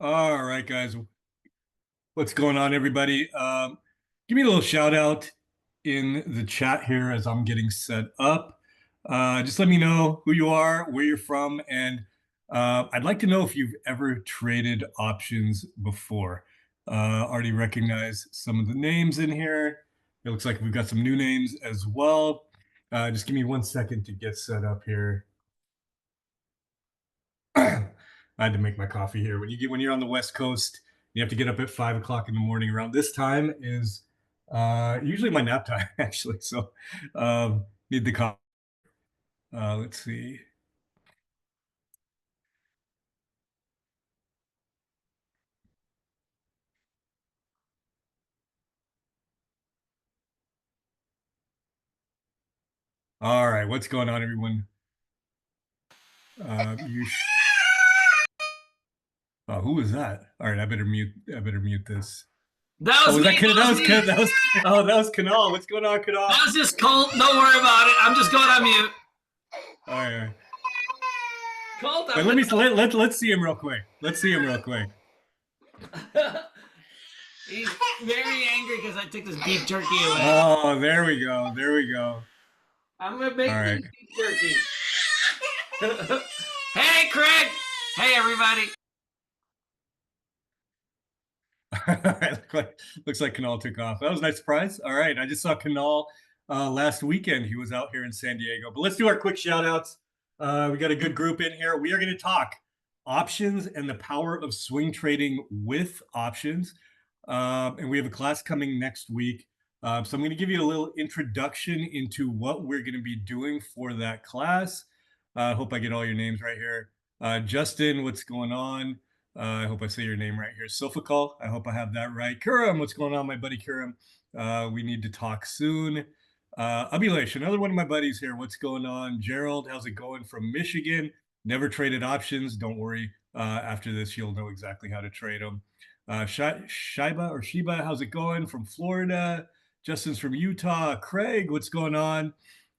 All right, guys. What's going on, everybody? Give me a little shout out in the chat here as I'm getting set up. Just let me know who you are, where you're from, and I'd like to know if you've ever traded options before. Already recognize some of the names in here. It looks like we've got some new names as well. Just give me 1 second to get set up here. I had to make my coffee here. When you're on the West Coast, you have to get up at 5 o'clock in the morning. Around this time is usually my nap time, actually. So need the coffee. Let's see. All right, what's going on, everyone? Who was that? All right, I better mute. I better mute this. That was was me. that was Kanal. What's going on, Kanal? That was just Colt. Don't worry about it. I'm just going on mute. All right. Colt, Wait, let's see him real quick. Let's see him real quick. He's very angry because I took this beef jerky away. Oh, there we go. There we go. I'm gonna make this beef jerky. Hey, Craig. Hey, everybody. Looks like Kanal took off. That was a nice surprise. All right. I just saw Kanal last weekend. He was out here in San Diego. But let's do our quick shout outs. We got a good group in here. We are going to talk options and the power of swing trading with options. And we have a class coming next week. So I'm going to give you a little introduction into what we're going to be doing for that class. I hope I get all your names right here. Justin, what's going on? I hope I say your name right here. Sophikal, I hope I have that right. Kuram, what's going on, my buddy Kuram? We need to talk soon. Abilesh, another one of my buddies here. What's going on? Gerald, how's it going from Michigan? Never traded options. Don't worry. After this, you'll know exactly how to trade them. Shiba, how's it going from Florida? Justin's from Utah. Craig, what's going on?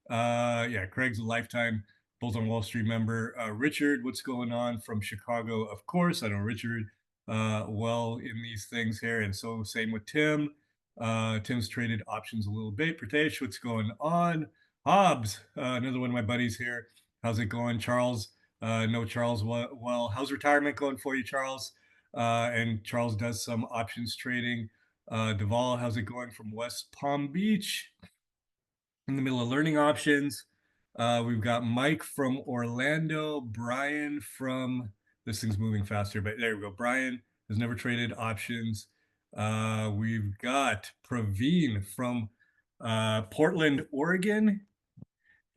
Yeah, Craig's a lifetime Bulls on Wall Street member. Richard, what's going on from Chicago? Of course, I know Richard well in these things here. And so same with Tim. Tim's traded options a little bit. Pratesh, what's going on? Hobbs, another one of my buddies here. How's it going? Charles, know Charles well. How's retirement going for you, Charles? And Charles does some options trading. Duvall, how's it going from West Palm Beach? In the middle of learning options. We've got Mike from Orlando, Brian from, this thing's moving faster, but there we go. Brian has never traded options. We've got Praveen from Portland, Oregon.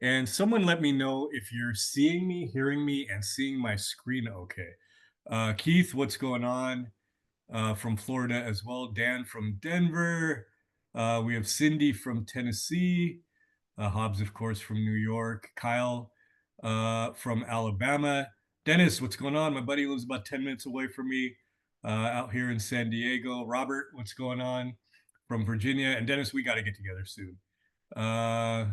And someone let me know if you're seeing me, hearing me, and seeing my screen okay. Keith, what's going on? From Florida as well. Dan from Denver. We have Cindy from Tennessee. Hobbs, of course, from New York. Kyle from Alabama. Dennis, what's going on? My buddy lives about 10 minutes away from me out here in San Diego. Robert, what's going on? From Virginia. And Dennis, we got to get together soon. All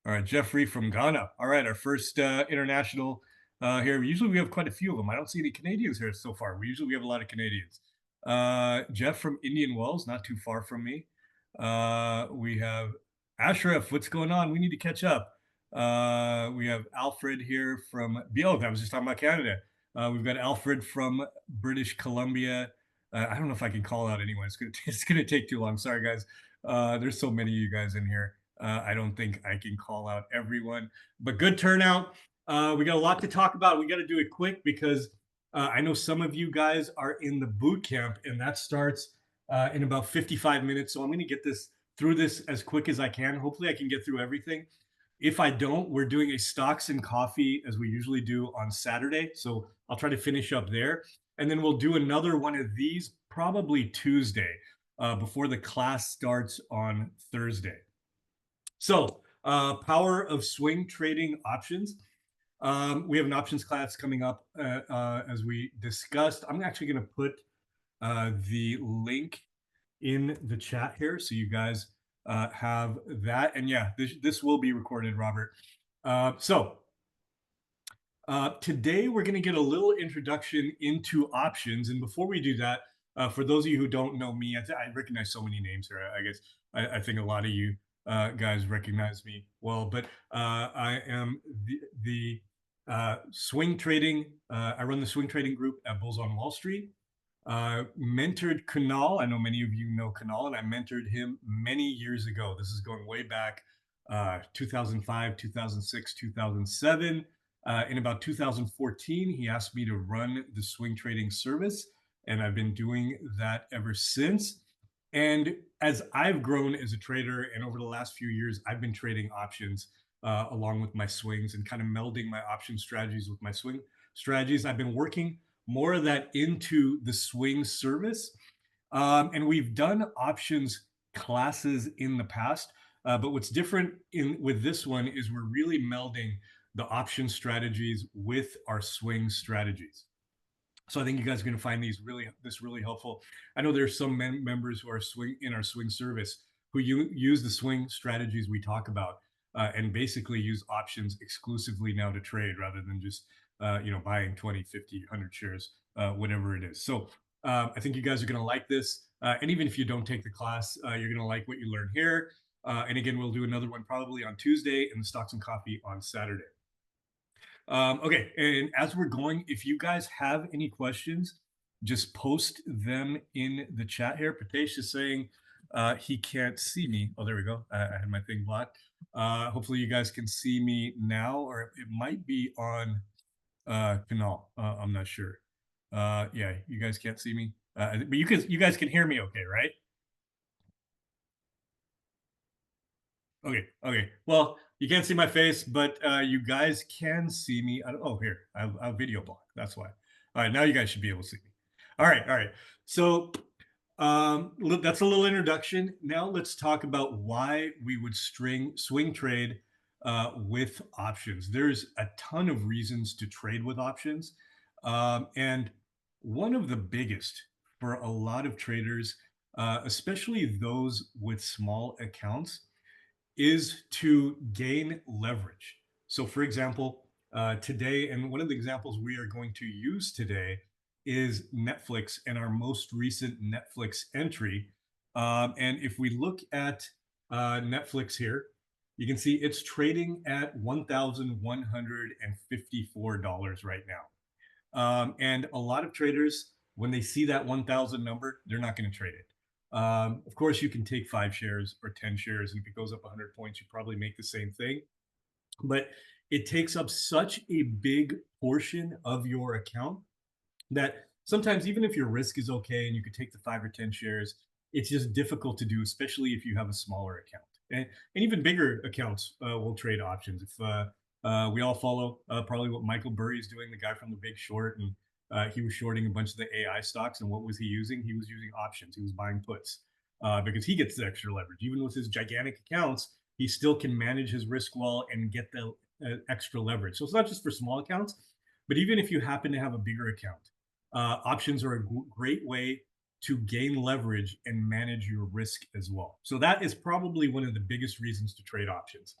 right, Jeffrey from Ghana. All right, our first international here. Usually we have quite a few of them. I don't see any Canadians here so far. We have a lot of Canadians. Jeff from Indian Wells, not too far from me. We have Ashraf, what's going on? We need to catch up. We have Alfred here from I was just talking about Canada. We've got Alfred from British Columbia. I don't know if I can call out anyone. It's gonna take too long. Sorry, guys. There's so many of you guys in here. I don't think I can call out everyone, but good turnout. We got a lot to talk about. We got to do it quick because I know some of you guys are in the boot camp, and that starts in about 55 minutes. So I'm going to get through this as quick as I can. Hopefully, I can get through everything. If I don't, we're doing a stocks and coffee as we usually do on Saturday. So I'll try to finish up there, and then we'll do another one of these probably Tuesday before the class starts on Thursday. So, power of swing trading options. We have an options class coming up as we discussed. I'm actually going to put the link in the chat here so you guys have that. And yeah, this will be recorded, Robert. So Today, we're going to get a little introduction into options. And before we do that, for those of you who don't know me, I recognize so many names here. I guess I think a lot of you guys recognize me well, but I am the swing trading. I run the swing trading group at Bulls on Wall Street. Mentored Kunal. I know many of you know Kunal, and I mentored him many years ago. This is going way back, 2005, 2006, 2007. In about 2014, he asked me to run the swing trading service, and I've been doing that ever since. And as I've grown as a trader, and over the last few years, I've been trading options along with my swings and kind of melding my option strategies with my swing strategies. I've been working more of that into the swing service. And we've done options classes in the past, but what's different in with this one is we're really melding the option strategies with our swing strategies. So I think you guys are going to find this really helpful. I know there's some members who are swing in our swing service who use the swing strategies we talk about and basically use options exclusively now to trade rather than just buying 20, 50, 100 shares, whatever it is. So I think you guys are going to like this. And even if you don't take the class, you're going to like what you learn here. And again, we'll do another one probably on Tuesday and the Stocks and Coffee on Saturday. Okay, and as we're going, if you guys have any questions, just post them in the chat here. Pratesh is saying he can't see me. Oh, there we go. I had my thing blocked. Hopefully, you guys can see me now, or it might be on Canal. I'm not sure. Yeah, you guys can't see me, but you guys can hear me, okay, right? Okay, okay. Well, you can't see my face, but you guys can see me. Oh, here, I'll video block. That's why. All right, now you guys should be able to see me. All right, all right. So that's a little introduction. Now let's talk about why we would swing trade with options. There's a ton of reasons to trade with options, and one of the biggest for a lot of traders, especially those with small accounts is to gain leverage. So, for example, today, and one of the examples we are going to use today is Netflix and our most recent Netflix entry. And if we look at Netflix here, you can see it's trading at $1,154 right now. And a lot of traders, when they see that 1,000 number, they're not going to trade it. Of course, you can take 5 shares or 10 shares, and if it goes up 100 points, you probably make the same thing. But it takes up such a big portion of your account that sometimes, even if your risk is okay and you could take the 5 or 10 shares, it's just difficult to do, especially if you have a smaller account. And even bigger accounts will trade options. If we all follow probably what Michael Burry is doing, the guy from The Big Short, and he was shorting a bunch of the AI stocks. And what was he using? He was using options. He was buying puts because he gets the extra leverage. Even with his gigantic accounts, he still can manage his risk well and get the extra leverage. So it's not just for small accounts, but even if you happen to have a bigger account, options are a great way to gain leverage and manage your risk as well. So that is probably one of the biggest reasons to trade options.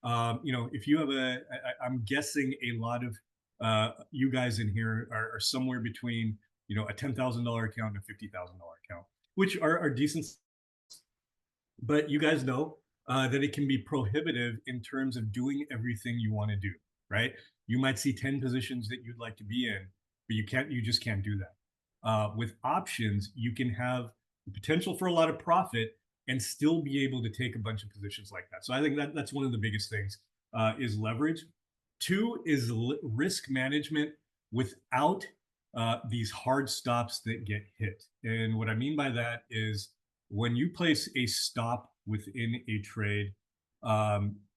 If you have I'm guessing a lot of you guys in here are somewhere between, a $10,000 account and a $50,000 account, which are decent, but you guys know that it can be prohibitive in terms of doing everything you want to do, right? You might see 10 positions that you'd like to be in, but you just can't do that. With options, you can have the potential for a lot of profit and still be able to take a bunch of positions like that. So I think that's one of the biggest things is leverage. Two is risk management without these hard stops that get hit. And what I mean by that is when you place a stop within a trade,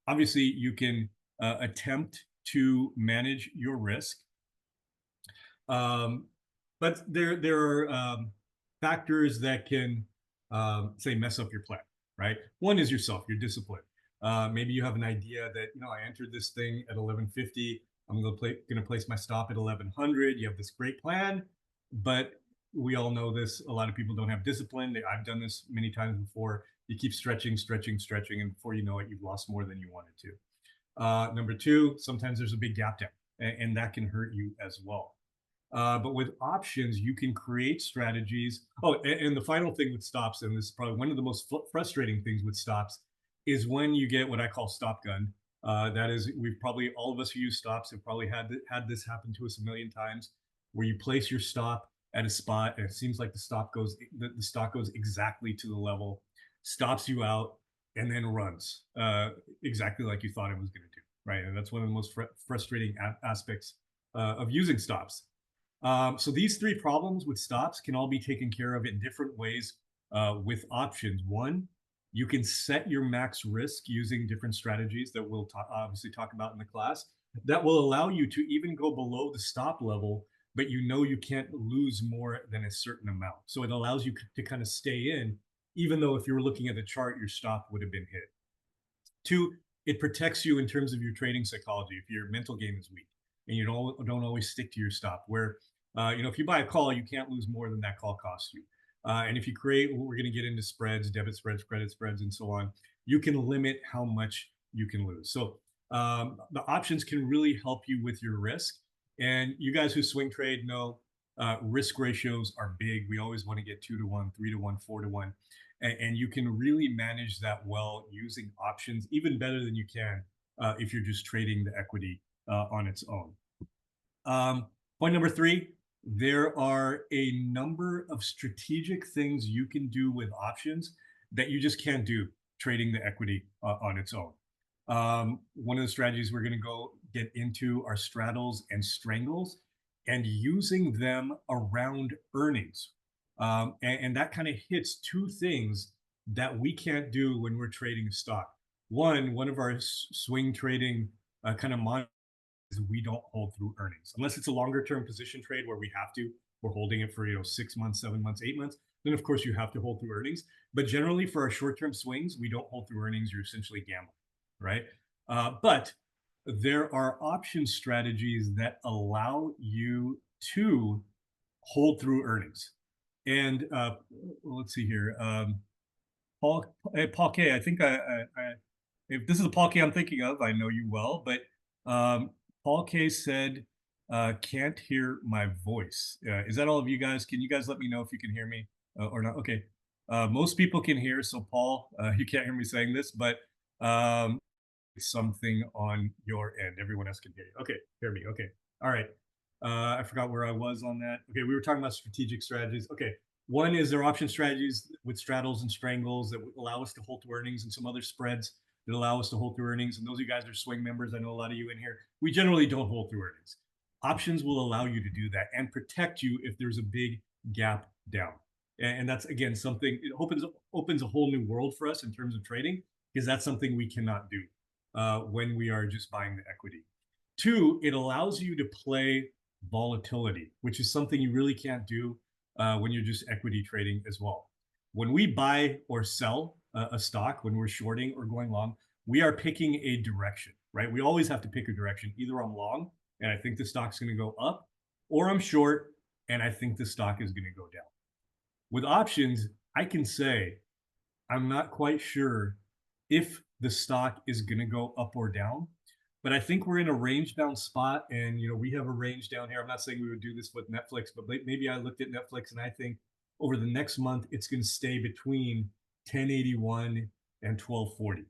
obviously you can attempt to manage your risk. But there are factors that can say mess up your plan, right? One is yourself, your discipline. Maybe you have an idea that I entered this thing at 1150. I'm going to place my stop at 1100. You have this great plan, but we all know this. A lot of people don't have discipline. I've done this many times before. You keep stretching, stretching, stretching, and before you know it, you've lost more than you wanted to. Number two, sometimes there's a big gap down, and that can hurt you as well. But with options, you can create strategies. Oh, and the final thing with stops, and this is probably one of the most frustrating things with stops, is when you get what I call stop gun. That is, we've probably all of us who use stops have probably had this happen to us a million times, where you place your stop at a spot and it seems like the stock goes exactly to the level, stops you out, and then runs exactly like you thought it was going to do. Right, and that's one of the most frustrating aspects of using stops. So these three problems with stops can all be taken care of in different ways with options. One, you can set your max risk using different strategies that we'll obviously talk about in the class that will allow you to even go below the stop level, but you know you can't lose more than a certain amount. So it allows you to kind of stay in, even though if you were looking at the chart, your stop would have been hit. Two, it protects you in terms of your trading psychology if your mental game is weak and you don't always stick to your stop. Where if you buy a call, you can't lose more than that call costs you. And if you create, we're going to get into spreads, debit spreads, credit spreads, and so on. You can limit how much you can lose. So the options can really help you with your risk. And you guys who swing trade know risk ratios are big. We always want to get 2 to 1, 3 to 1, 4 to 1, and you can really manage that well using options, even better than you can if you're just trading the equity on its own. Point number three, there are a number of strategic things you can do with options that you just can't do trading the equity on its own. One of the strategies we're going to go get into are straddles and strangles and using them around earnings. And that kind of hits two things that we can't do when we're trading a stock. One of our swing trading kind of is we don't hold through earnings unless it's a longer term position trade where we have to. We're holding it for 6 months, 7 months, 8 months. Then of course you have to hold through earnings. But generally for our short term swings, we don't hold through earnings. You're essentially gambling, right? But there are option strategies that allow you to hold through earnings. And let's see here. Paul, Paul K. I think if this is the Paul K. I'm thinking of, I know you well, but Paul K. said, "Can't hear my voice." Is that all of you guys? Can you guys let me know if you can hear me or not? Okay. Most people can hear, so Paul, you can't hear me saying this, but something on your end. Everyone else can hear you. Okay, hear me. Okay. All right. I forgot where I was on that. Okay, we were talking about strategic strategies. Okay. One is there are option strategies with straddles and strangles that allow us to hold to earnings, and some other spreads that allow us to hold through earnings. And those of you guys are swing members. I know a lot of you in here. We generally don't hold through earnings. Options will allow you to do that and protect you if there's a big gap down. And that's again something, it opens a whole new world for us in terms of trading, because that's something we cannot do when we are just buying the equity. Two, it allows you to play volatility, which is something you really can't do when you're just equity trading as well. When we buy or sell a stock, when we're shorting or going long, we are picking a direction, right? We always have to pick a direction. Either I'm long and I think the stock's going to go up, or I'm short and I think the stock is going to go down. With options, I can say I'm not quite sure if the stock is going to go up or down, but I think we're in a range bound spot. And, we have a range down here. I'm not saying we would do this with Netflix, but maybe I looked at Netflix and I think over the next month, it's going to stay between 1081 and 1240.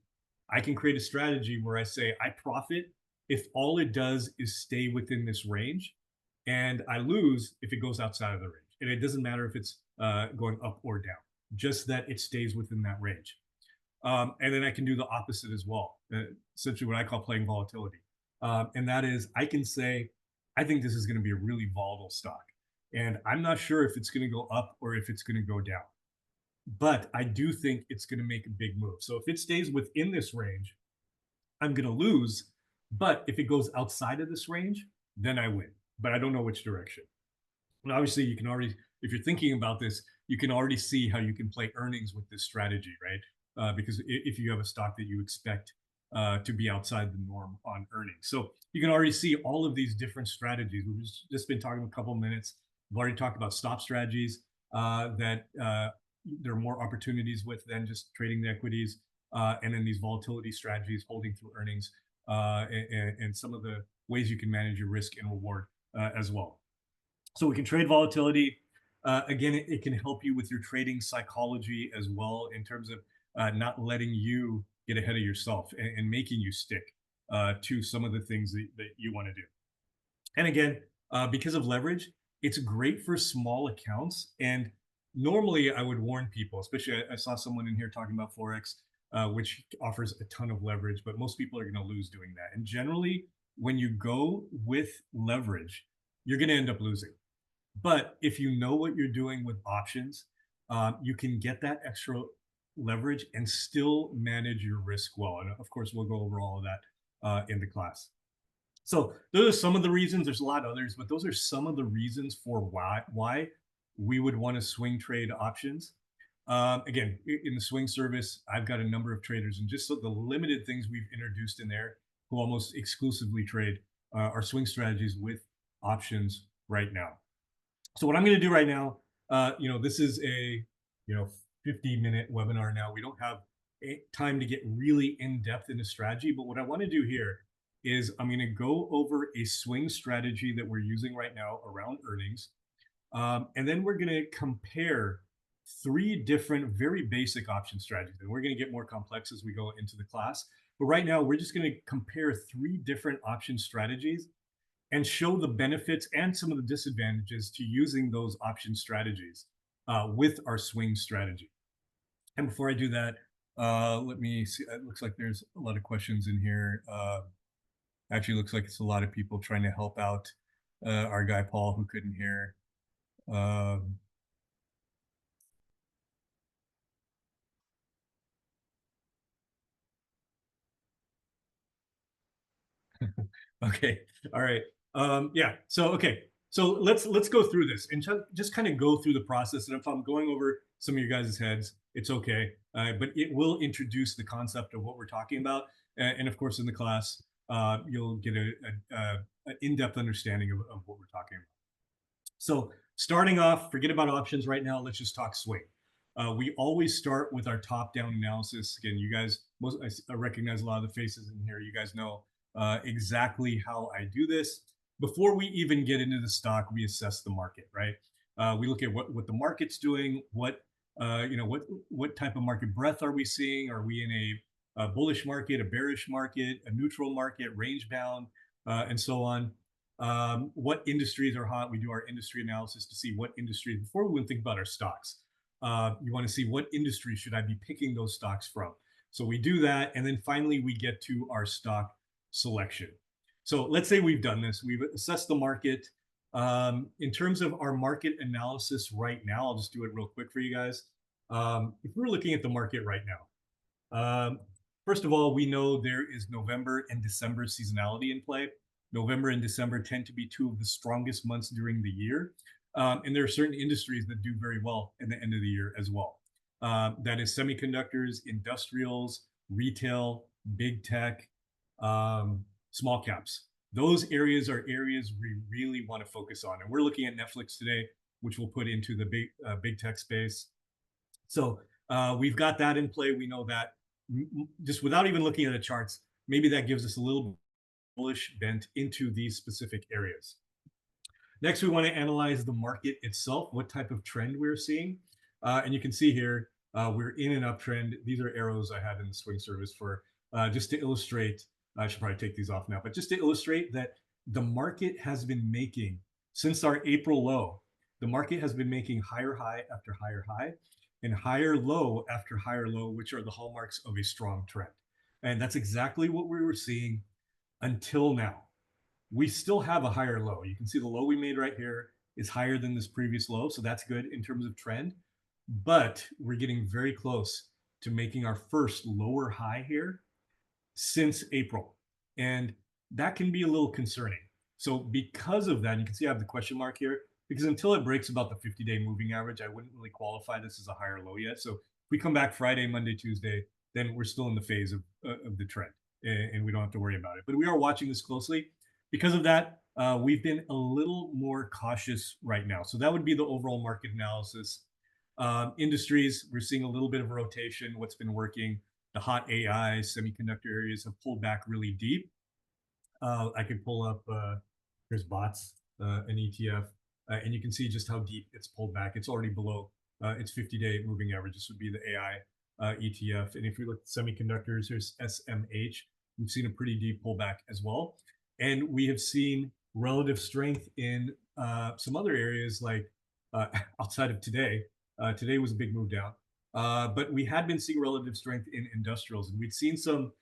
I can create a strategy where I say I profit if all it does is stay within this range, and I lose if it goes outside of the range. And it doesn't matter if it's going up or down, just that it stays within that range. And then I can do the opposite as well, essentially what I call playing volatility. And that is, I can say, I think this is going to be a really volatile stock. And I'm not sure if it's going to go up or if it's going to go down. But I do think it's going to make a big move. So if it stays within this range, I'm going to lose. But if it goes outside of this range, then I win. But I don't know which direction. And obviously, you can already, if you're thinking about this, you can already see how you can play earnings with this strategy, right? Because if you have a stock that you expect to be outside the norm on earnings. So you can already see all of these different strategies. We've just been talking a couple of minutes. We've already talked about stop strategies that there are more opportunities with than just trading the equities. And then these volatility strategies, holding through earnings, and some of the ways you can manage your risk and reward as well. So we can trade volatility. Again, it can help you with your trading psychology as well in terms of not letting you get ahead of yourself and making you stick to some of the things that you want to do. And again, because of leverage, it's great for small accounts. And normally, I would warn people, especially I saw someone in here talking about Forex, which offers a ton of leverage, but most people are going to lose doing that. And generally, when you go with leverage, you're going to end up losing. But if you know what you're doing with options, you can get that extra leverage and still manage your risk well. And of course, we'll go over all of that in the class. So those are some of the reasons. There's a lot of others, but those are some of the reasons for why we would want to swing trade options. Again, in the swing service, I've got a number of traders, and just so the limited things we've introduced in there, who almost exclusively trade our swing strategies with options right now. So what I'm going to do right now, this is a 50-minute webinar now. We don't have time to get really in depth into strategy, but what I want to do here is I'm going to go over a swing strategy that we're using right now around earnings, and then we're going to compare three different very basic option strategies, and we're going to get more complex as we go into the class. But right now, we're just going to compare three different option strategies and show the benefits and some of the disadvantages to using those option strategies with our swing strategy. And before I do that, let me see. It looks like there's a lot of questions in here. Actually, looks like it's a lot of people trying to help out our guy Paul, who couldn't hear. Um, Okay. All right. Yeah. So okay. So let's go through this and just kind of go through the process. And if I'm going over some of your guys' heads, it's okay. But it will introduce the concept of what we're talking about. And of course, in the class, you'll get an in-depth understanding of what we're talking about. So starting off, forget about options right now. Let's just talk swing. We always start with our top-down analysis. Again, you guys, I recognize a lot of the faces in here. You guys know exactly how I do this. Before we even get into the stock, we assess the market, right? We look at what the market's doing, what type of market breadth are we seeing? Are we in a bullish market, a bearish market, a neutral market, range bound, and so on. What industries are hot? We do our industry analysis to see what industries, before we even think about our stocks, you want to see what industry should I be picking those stocks from. So we do that. And then finally, we get to our stock selection. So let's say we've done this. We've assessed the market. In terms of our market analysis right now, I'll just do it real quick for you guys. If we're looking at the market right now, first of all, we know there is November and December seasonality in play. November and December tend to be two of the strongest months during the year. And there are certain industries that do very well in the end of the year as well. That is semiconductors, industrials, retail, big tech, small caps. Those areas are areas we really want to focus on. And we're looking at Netflix today, which we'll put into the big tech space. So we've got that in play. We know that just without even looking at the charts, maybe that gives us a little bullish bent into these specific areas. Next, we want to analyze the market itself, what type of trend we're seeing. And you can see here, we're in an uptrend. These are arrows I had in the swing service for just to illustrate. I should probably take these off now, but just to illustrate that the market has been making, since our April low, the market has been making higher high after higher high and higher low after higher low, which are the hallmarks of a strong trend. And that's exactly what we were seeing until now. We still have a higher low. You can see the low we made right here is higher than this previous low. So that's good in terms of trend. But we're getting very close to making our first lower high here since April. And that can be a little concerning. So because of that, you can see I have the question mark here, because until it breaks about the 50-day moving average, I wouldn't really qualify this as a higher low yet. So if we come back Friday, Monday, Tuesday, then we're still in the phase of the trend and we don't have to worry about it. But we are watching this closely. Because of that, we've been a little more cautious right now. So that would be the overall market analysis. Industries, we're seeing a little bit of a rotation. What's been working? The hot AI, semiconductor areas have pulled back really deep. I could pull up, there's bots, an ETF, and you can see just how deep it's pulled back. It's already below its 50-day moving average. This would be the AI ETF. And if we look at semiconductors, here's SMH. We've seen a pretty deep pullback as well. And we have seen relative strength in some other areas like outside of today. Today was a big move down. But we had been seeing relative strength in industrials, and we'd seen some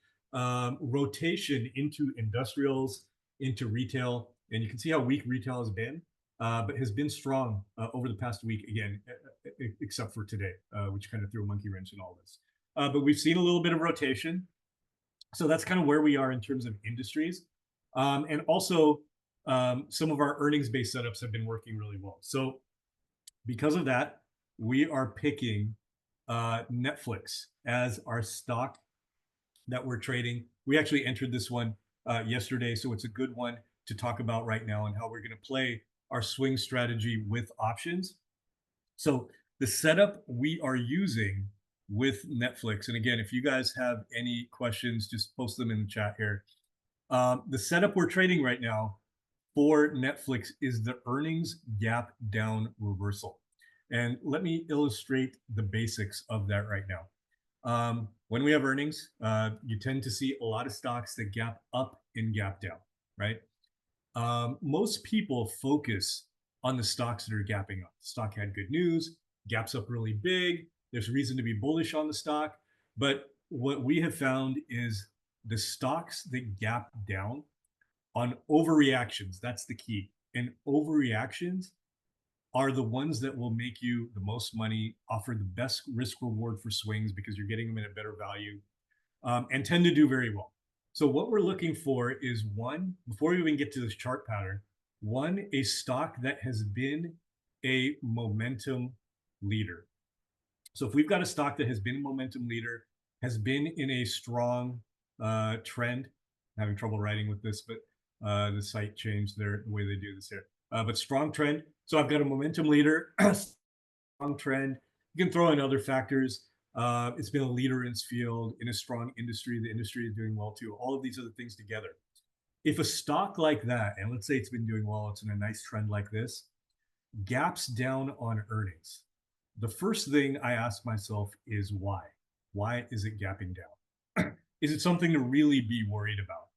rotation into industrials, into retail, and you can see how weak retail has been, but has been strong over the past week again, except for today, which kind of threw a monkey wrench in all this. But we've seen a little bit of rotation, so that's kind of where we are in terms of industries, and also some of our earnings-based setups have been working really well. So because of that, we are picking Netflix as our stock that we're trading. We actually entered this one yesterday, so it's a good one to talk about right now and how we're going to play our swing strategy with options. So the setup we are using with Netflix, and again, if you guys have any questions, just post them in the chat here. The setup we're trading right now for Netflix is the earnings gap down reversal. And let me illustrate the basics of that right now. When we have earnings, you tend to see a lot of stocks that gap up and gap down, right? Most people focus on the stocks that are gapping up. The stock had good news, gaps up really big. There's reason to be bullish on the stock. But what we have found is the stocks that gap down on overreactions, that's the key. And overreactions are the ones that will make you the most money, offer the best risk reward for swings because you're getting them in a better value, and tend to do very well. So what we're looking for is one, before we even get to this chart pattern, one, a stock that has been a momentum leader. So if we've got a stock that has been a momentum leader, has been in a strong trend, I'm having trouble writing with this, but the site changed the way they do this here. But strong trend. So I've got a momentum leader, strong trend. You can throw in other factors. It's been a leader in its field, in a strong industry. The industry is doing well too. All of these other things together. If a stock like that, and let's say it's been doing well, it's in a nice trend like this, gaps down on earnings, the first thing I ask myself is why? Why is it gapping down? Is it something to really be worried about?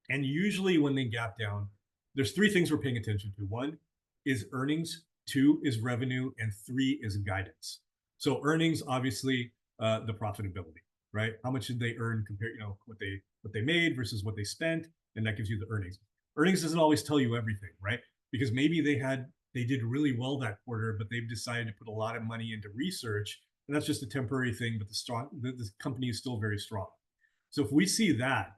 And usually when they gap down, there's three things we're paying attention to. One is earnings, two is revenue, and three is guidance. So earnings, obviously, the profitability, right? How much did they earn compared, what they made versus what they spent, and that gives you the earnings. Earnings doesn't always tell you everything, right? Because maybe they did really well that quarter, but they've decided to put a lot of money into research, and that's just a temporary thing. But the company is still very strong. So if we see that,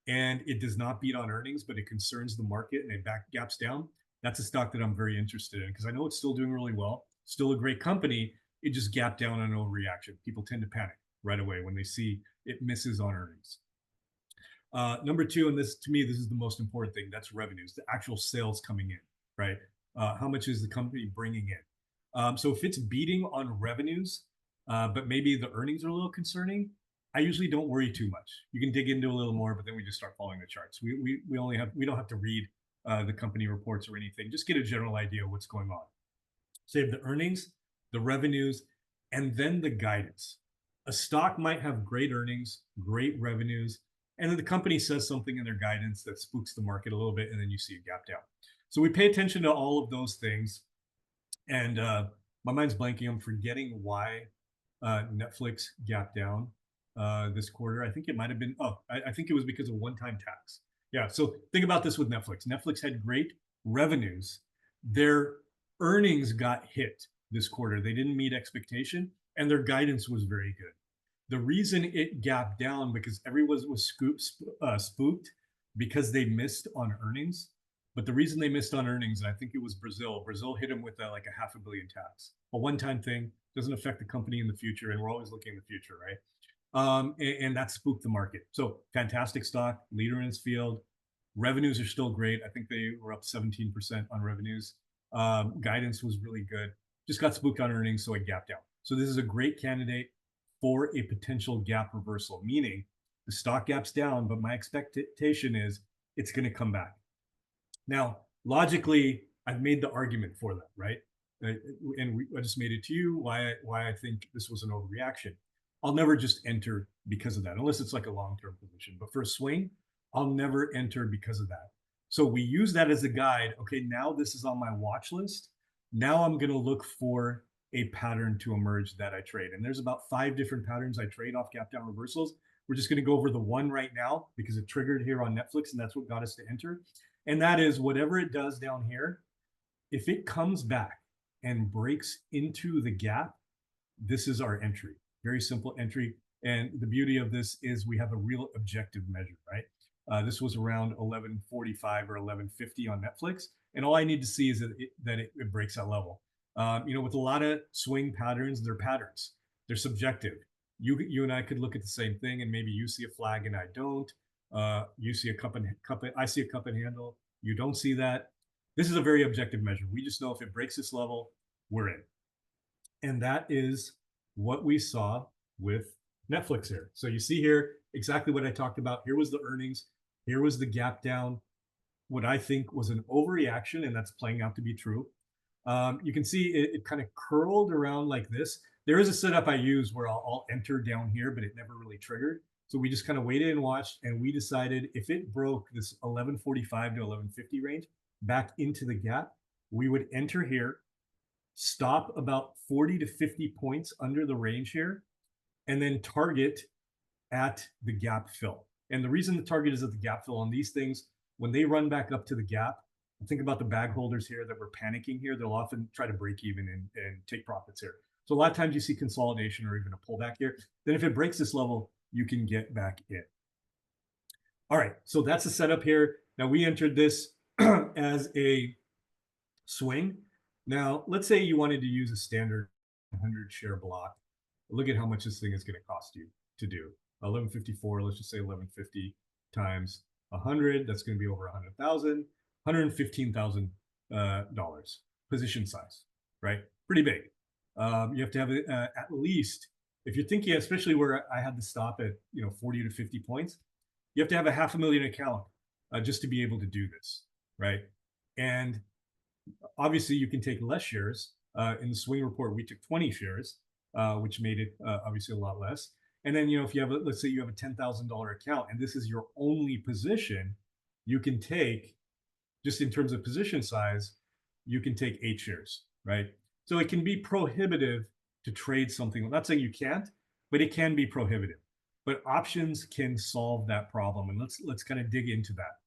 and it does not beat on earnings, but it concerns the market and it gaps down, that's a stock that I'm very interested in because I know it's still doing really well, still a great company. It just gapped down on overreaction. People tend to panic right away when they see it misses on earnings. Number two, and this to me, this is the most important thing, that's revenues, the actual sales coming in, right? How much is the company bringing in? So if it's beating on revenues, but maybe the earnings are a little concerning, I usually don't worry too much. You can dig into a little more, but then we just start following the charts. We don't have to read the company reports or anything. Just get a general idea of what's going on. Save the earnings, the revenues, and then the guidance. A stock might have great earnings, great revenues, and then the company says something in their guidance that spooks the market a little bit, and then you see a gap down. So we pay attention to all of those things. And my mind's blanking. I'm forgetting why Netflix gapped down this quarter. I think it might have been, I think it was because of one-time tax. Yeah, so think about this with Netflix. Netflix had great revenues. Their earnings got hit this quarter. They didn't meet expectation, and their guidance was very good. The reason it gapped down because everyone was spooked because they missed on earnings. But the reason they missed on earnings, and I think it was Brazil. Brazil hit them with like a $500 million tax. A one-time thing, doesn't affect the company in the future, and we're always looking in the future, right? And that spooked the market. So fantastic stock, leader in its field. Revenues are still great. I think they were up 17% on revenues. Guidance was really good. Just got spooked on earnings, so it gapped down. So this is a great candidate for a potential gap reversal, meaning the stock gaps down, but my expectation is it's going to come back. Now, logically, I've made the argument for that, right? Uh, I just made it to you why I think this was an overreaction. I'll never just enter because of that, unless it's like a long-term position. But for a swing, I'll never enter because of that. So we use that as a guide. Okay, now this is on my watch list. Now I'm going to look for a pattern to emerge that I trade. And there's about 5 different patterns I trade off gap down reversals. We're just going to go over the one right now because it triggered here on Netflix, and that's what got us to enter. And that is whatever it does down here, if it comes back and breaks into the gap, this is our entry. Very simple entry. And the beauty of this is we have a real objective measure, right? This was around 11:45 or 11:50 on Netflix, and all I need to see is that it breaks that level. With a lot of swing patterns, they're patterns. They're subjective. You and I could look at the same thing, and maybe you see a flag and I don't. You see a I see a cup and handle. You don't see that. This is a very objective measure. We just know if it breaks this level, we're in. And that is what we saw with Netflix here. So you see here exactly what I talked about. Here was the earnings. Here was the gap down. What I think was an overreaction, and that's playing out to be true. You can see it kind of curled around like this. There is a setup I use where I'll enter down here, but it never really triggered. So we just kind of waited and watched, and we decided if it broke this 11:45 to 11:50 range back into the gap, we would enter here, stop about 40 to 50 points under the range here, and then target at the gap fill. And the reason the target is at the gap fill on these things, when they run back up to the gap, think about the bag holders here that were panicking here. They'll often try to break even and take profits here. So a lot of times you see consolidation or even a pullback here. Then if it breaks this level, you can get back in. All right, so that's the setup here. Now we entered this as a swing. Now, let's say you wanted to use a standard 100 share block. Look at how much this thing is going to cost you to do. 1154, let's just say 1150 times 100. That's going to be over 100,000, $115,000 position size, right? Pretty big. You have to have at least, if you're thinking, especially where I had to stop at 40 to 50 points, you have to have a $500,000 account just to be able to do this, right? And obviously, you can take less shares. In the swing report, we took 20 shares, which made it obviously a lot less. And then, if you have, let's say you have a $10,000 account and this is your only position, you can take, just in terms of position size, you can take 8 shares, right? So it can be prohibitive to trade something. I'm not saying you can't, but it can be prohibitive. But options can solve that problem. And let's kind of dig into that,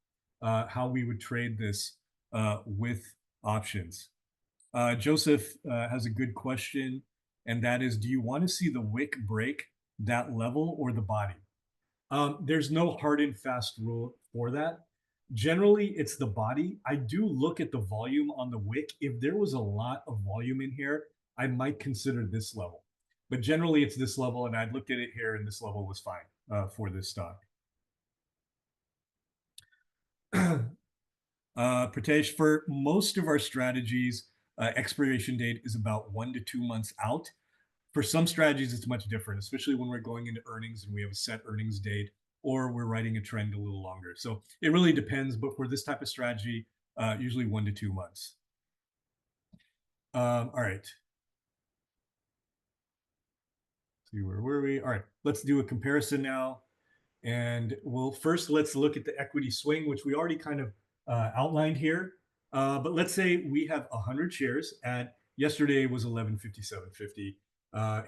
how we would trade this with options. Joseph has a good question, and that is, do you want to see the wick break that level or the body? There's no hard and fast rule for that. Generally, it's the body. I do look at the volume on the wick. If there was a lot of volume in here, I might consider this level. But generally, it's this level, and I looked at it here, and this level was fine for this stock. Pritesh, for most of our strategies, expiration date is about 1 to 2 months out. For some strategies, it's much different, especially when we're going into earnings and we have a set earnings date, or we're writing a trend a little longer. So it really depends. But for this type of strategy, usually 1 to 2 months. All right. See, where were we? All right, let's do a comparison now. And let's look at the equity swing, which we already kind of outlined here. But let's say we have 100 shares at yesterday was 1157.50.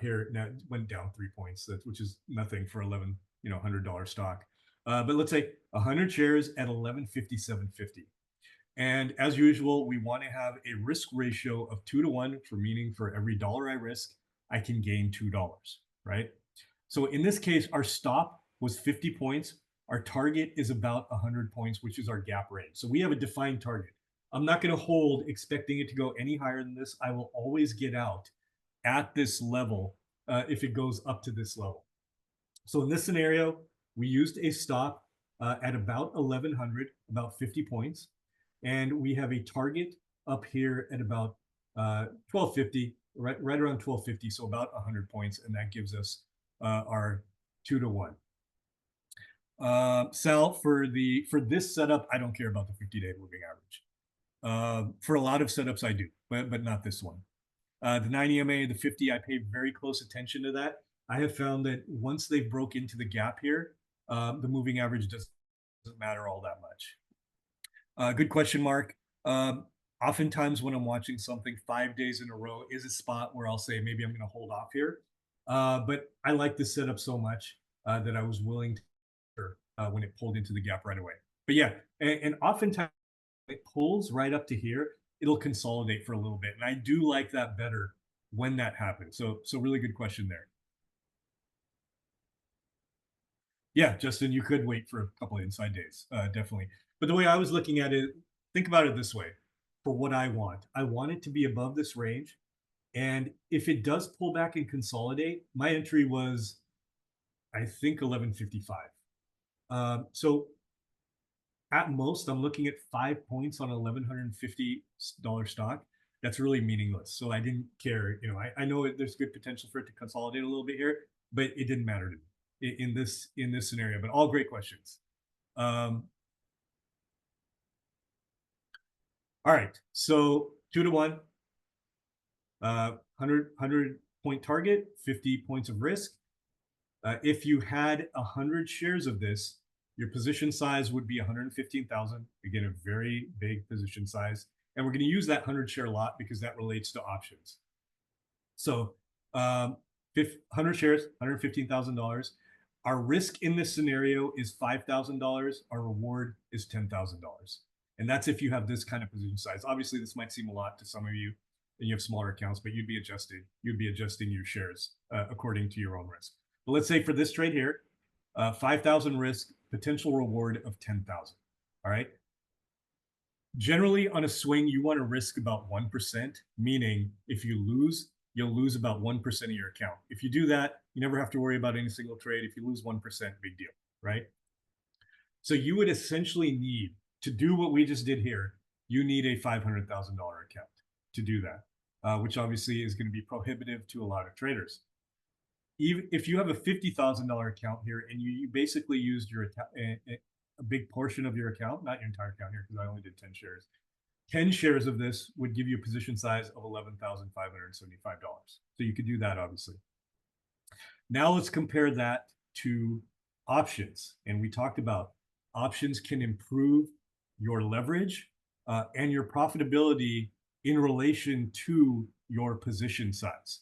Here now it went down 3 points, which is nothing for $1,100 stock. But let's say 100 shares at 1157.50. And as usual, we want to have a risk ratio of 2 to 1, meaning for every dollar I risk, I can gain $2, right? So in this case, our stop was 50 points. Our target is about 100 points, which is our gap range. So we have a defined target. I'm not going to hold expecting it to go any higher than this. I will always get out at this level if it goes up to this level. So in this scenario, we used a stop at about 1100, about 50 points. And we have a target up here at about 1250, right around 1250, so about 100 points. And that gives us our 2 to 1. Sal, for this setup, I don't care about the 50-day moving average. For a lot of setups, I do, but not this one. The 90 MA, the 50, I pay very close attention to that. I have found that once they broke into the gap here, the moving average doesn't matter all that much. Good question, Mark. Oftentimes, when I'm watching something 5 days in a row, is a spot where I'll say maybe I'm going to hold off here. But I like this setup so much that I was willing to when it pulled into the gap right away. But yeah, and oftentimes it pulls right up to here, it'll consolidate for a little bit, and I do like that better when that happens. So really good question there. Yeah, Justin, you could wait for a couple of inside days, definitely. But the way I was looking at it, think about it this way: for what I want it to be above this range, and if it does pull back and consolidate, my entry was I think 1155. So at most, I'm looking at 5 points on an $1,150 stock. That's really meaningless. So I didn't care. I know there's good potential for it to consolidate a little bit here, but it didn't matter to me in this scenario. But all great questions. Um, all right. So 2 to 1, 100 point target, 50 points of risk. If you had 100 shares of this, your position size would be 115,000. Again, a very big position size. And we're going to use that 100 share lot because that relates to options. So 100 shares, $115,000. Our risk in this scenario is $5,000. Our reward is $10,000. And that's if you have this kind of position size. Obviously, this might seem a lot to some of you, and you have smaller accounts, but you'd be adjusting your shares according to your own risk. But let's say for this trade here, 5,000 risk, potential reward of 10,000. All right. Generally, on a swing, you want to risk about 1%, meaning if you lose, you'll lose about 1% of your account. If you do that, you never have to worry about any single trade. If you lose 1%, big deal, right? So you would essentially need to do what we just did here. You need a $500,000 account to do that, which obviously is going to be prohibitive to a lot of traders. Even if you have a $50,000 account here and you basically used a big portion of your account, not your entire account here, because I only did 10 shares. 10 shares of this would give you a position size of $11,575. So you could do that, obviously. Now let's compare that to options. And we talked about options can improve your leverage and your profitability in relation to your position size.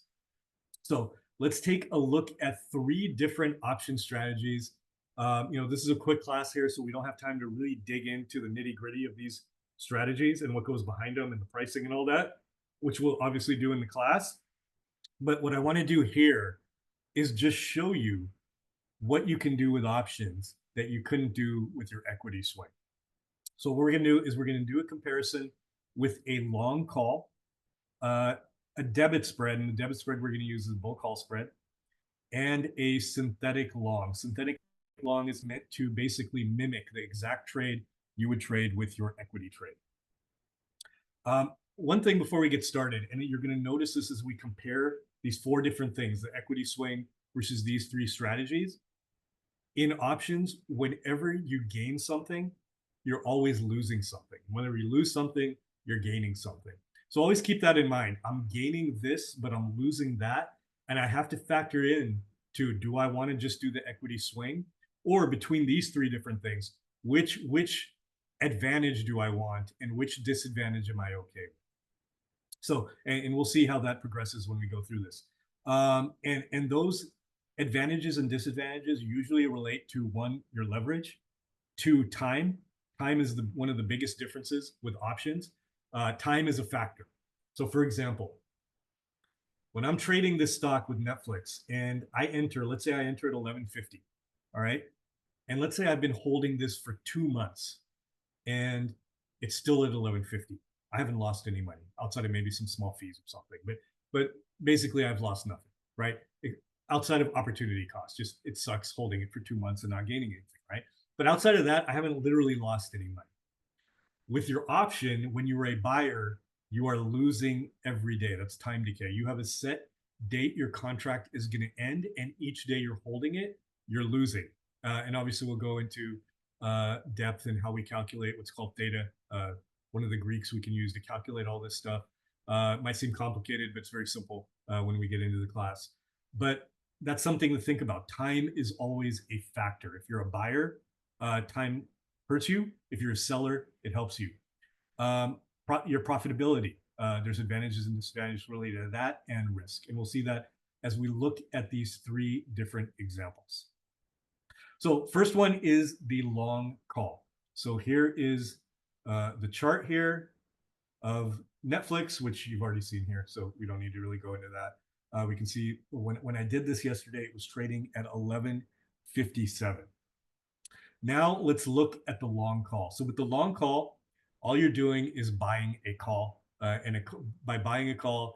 So let's take a look at 3 different option strategies. This is a quick class here, so we don't have time to really dig into the nitty gritty of these strategies and what goes behind them and the pricing and all that, which we'll obviously do in the class. But what I want to do here is just show you what you can do with options that you couldn't do with your equity swing. So what we're going to do is we're going to do a comparison with a long call, a debit spread, and the debit spread we're going to use is a bull call spread, and a synthetic long. Synthetic long is meant to basically mimic the exact trade you would trade with your equity trade. One thing before we get started, and you're going to notice this as we compare these 4 different things, the equity swing versus these 3 strategies. In options, whenever you gain something, you're always losing something. Whenever you lose something, you're gaining something. So always keep that in mind. I'm gaining this, but I'm losing that. And I have to factor in to, do I want to just do the equity swing? Or between these 3 different things, which advantage do I want and which disadvantage am I okay with? So, and we'll see how that progresses when we go through this. And those advantages and disadvantages usually relate to 1, your leverage, 2, time. Time is one of the biggest differences with options. Time is a factor. So, for example, when I'm trading this stock with Netflix and let's say I enter at 1150, all right? And let's say I've been holding this for 2 months and it's still at 1150. I haven't lost any money outside of maybe some small fees or something, but basically I've lost nothing, right? Outside of opportunity cost, just it sucks holding it for 2 months and not gaining anything, right? But outside of that, I haven't literally lost any money. With your option, when you are a buyer, you are losing every day. That's time decay. You have a set date your contract is going to end, and each day you're holding it, you're losing. And obviously, we'll go into depth and how we calculate what's called theta. One of the Greeks we can use to calculate all this stuff. It might seem complicated, but it's very simple when we get into the class. But that's something to think about. Time is always a factor. If you're a buyer, time hurts you. If you're a seller, it helps you. Your profitability. There's advantages and disadvantages related to that and risk. And we'll see that as we look at these three different examples. So first one is the long call. So here is the chart here of Netflix, which you've already seen here. So we don't need to really go into that. We can see when I did this yesterday, it was trading at 11.57. Now let's look at the long call. So with the long call, all you're doing is buying a call. By buying a call,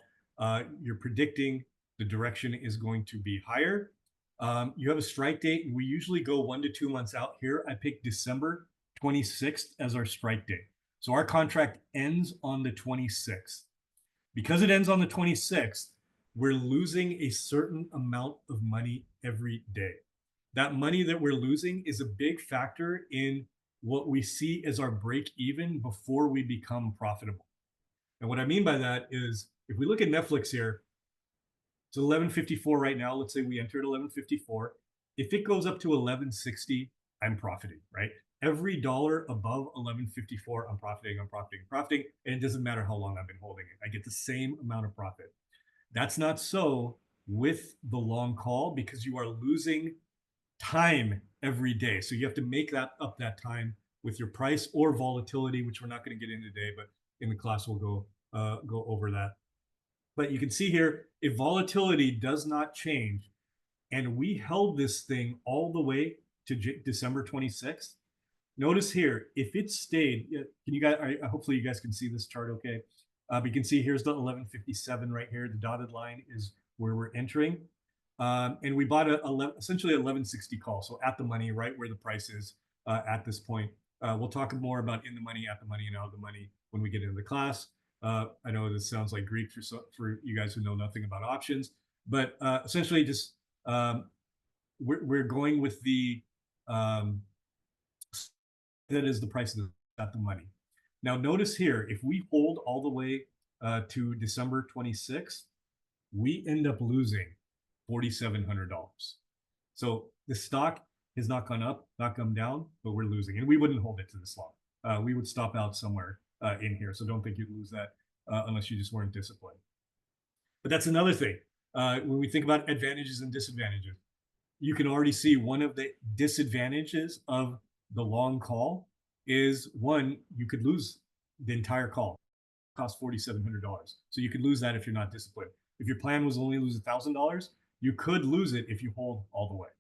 you're predicting the direction is going to be higher. You have a strike date, and we usually go 1 to 2 months out. Here, I picked December 26th as our strike date. So our contract ends on the 26th. Because it ends on the 26th, we're losing a certain amount of money every day. That money that we're losing is a big factor in what we see as our break even before we become profitable. And what I mean by that is if we look at Netflix here, it's 11.54 right now. Let's say we enter at 11.54. If it goes up to 11.60, I'm profiting, right? Every dollar above 11.54, I'm profiting, and it doesn't matter how long I've been holding it. I get the same amount of profit. That's not so with the long call because you are losing time every day. So you have to make that time with your price or volatility, which we're not going to get into today, but in the class we'll go over that. But you can see here, if volatility does not change, and we held this thing all the way to December 26th, notice here, if it stayed, can you guys, hopefully you guys can see this chart okay. But you can see here's the 11.57 right here. The dotted line is where we're entering. And we bought essentially 11.60 call. So at the money, right where the price is at this point. We'll talk more about in the money, at the money, and out of the money when we get into the class. I know this sounds like Greek for you guys who know nothing about options, but essentially just we're going with the that is the price of at the money. Now notice here, if we hold all the way to December 26th, we end up losing $4,700. So the stock has not gone up, not come down, but we're losing, and we wouldn't hold it to this long. We would stop out somewhere in here. So don't think you'd lose that unless you just weren't disciplined. But that's another thing. When we think about advantages and disadvantages, you can already see one of the disadvantages of the long call is one, you could lose the entire call. It costs $4,700. So you could lose that if you're not disciplined. If your plan was only lose $1,000, you could lose it if you hold all the way.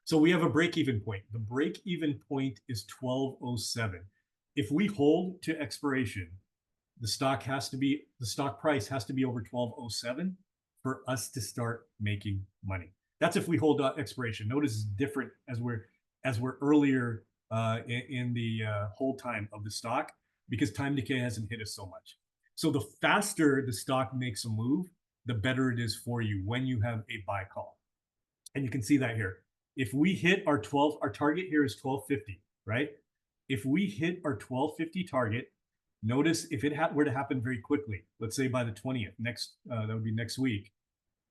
So we have a break-even point. The break-even point is 1207. If we hold to expiration, the stock price has to be over 1207 for us to start making money. That's if we hold expiration. Notice it's different as we're earlier in the hold time of the stock because time decay hasn't hit us so much. So the faster the stock makes a move, the better it is for you when you have a buy call. And you can see that here. If we hit our target here is 1250, right? If we hit our 1250 target, notice if it were to happen very quickly, let's say by the 20th, that would be next week,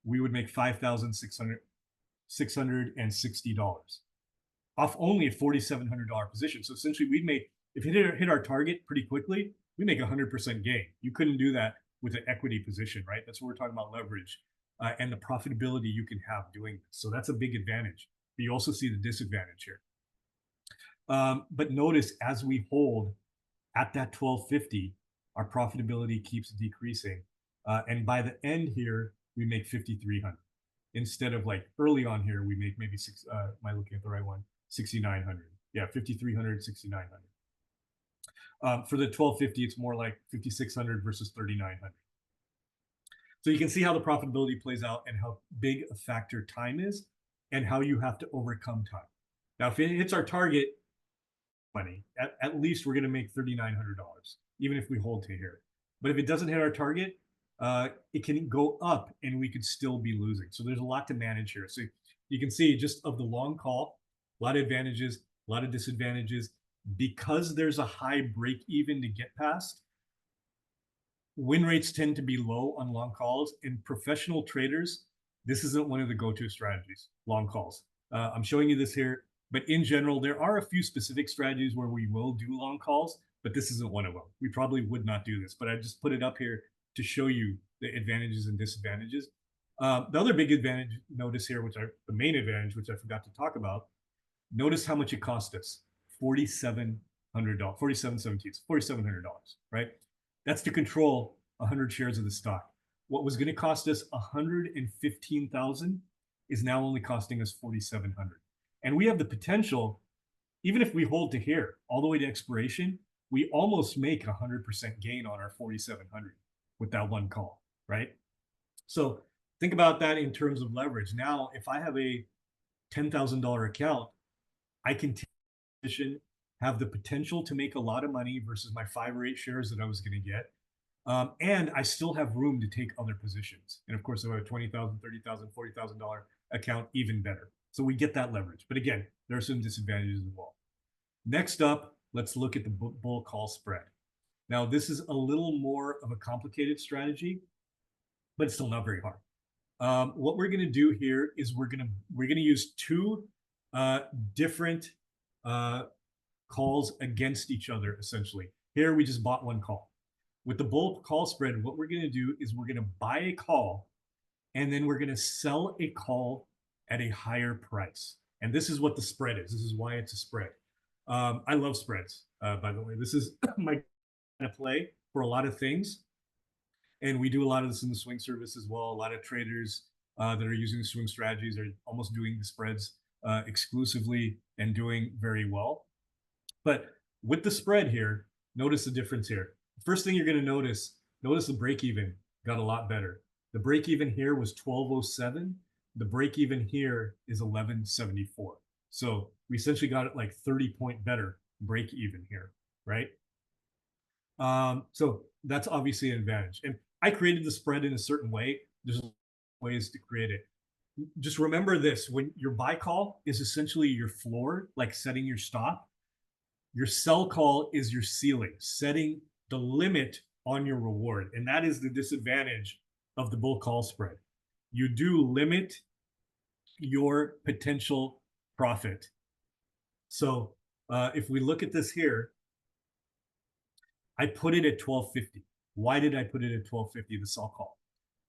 we would make $5,660 off only a $4,700 position. So essentially if it hit our target pretty quickly, we make 100% gain. You couldn't do that with an equity position, right? That's what we're talking about, leverage and the profitability you can have doing this. So that's a big advantage. But you also see the disadvantage here. But notice as we hold at that 1250, our profitability keeps decreasing. And by the end here, we make 5,300. Instead of like early on here, we make maybe am I looking at the right one? 6,900. Yeah, 5,300, 6,900. For the 1250, it's more like 5,600 versus 3,900. So you can see how the profitability plays out and how big a factor time is and how you have to overcome time. Now, if it hits our target money, at least we're going to make $3,900, even if we hold to here. But if it doesn't hit our target, it can go up and we could still be losing. So there's a lot to manage here. So you can see just of the long call, A lot of advantages, a lot of disadvantages. Because there's a high break even to get past, win rates tend to be low on long calls. In professional traders, this isn't one of the go-to strategies, long calls. I'm showing you this here, but in general, there are a few specific strategies where we will do long calls, but this isn't one of them. We probably would not do this, but I just put it up here to show you the advantages and disadvantages. The other big advantage, notice here, the main advantage, which I forgot to talk about, notice how much it cost us. $4,700, 47.17, $4,700, right? That's to control 100 shares of the stock. What was going to cost us 115,000 is now only costing us 4,700. And we have the potential, even if we hold to here all the way to expiration, we almost make 100% gain on our 4,700 with that one call, right? So think about that in terms of leverage. Now, if I have a $10,000 account, I can have the potential to make a lot of money versus my 5 or 8 shares that I was going to get. And I still have room to take other positions. And of course, if I have a $20,000, $30,000, $40,000 account, even better. So we get that leverage. But again, there are some disadvantages as well. Next up, let's look at the bull call spread. Now, this is a little more of a complicated strategy, but it's still not very hard. What we're going to do here is we're going to use two different calls against each other, essentially. Here, we just bought one call. With the bull call spread, what we're going to do is we're going to buy a call, and then we're going to sell a call at a higher price. And this is what the spread is. This is why it's a spread. I love spreads, by the way. This is my kind of play for a lot of things. And we do a lot of this in the swing service as well. A lot of traders that are using swing strategies are almost doing the spreads exclusively and doing very well. But with the spread here, notice the difference here. First thing you're going to notice the break even got a lot better. The break even here was 1207. The break even here is 1174. So we essentially got it like 30-point better break even here, right? So that's obviously an advantage. And I created the spread in a certain way. There's ways to create it. Just remember this: when your buy call is essentially your floor, like setting your stop, your sell call is your ceiling, setting the limit on your reward. And that is the disadvantage of the bull call spread. You do limit your potential profit. So if we look at this here, I put it at 1250. Why did I put it at 1250, the sell call?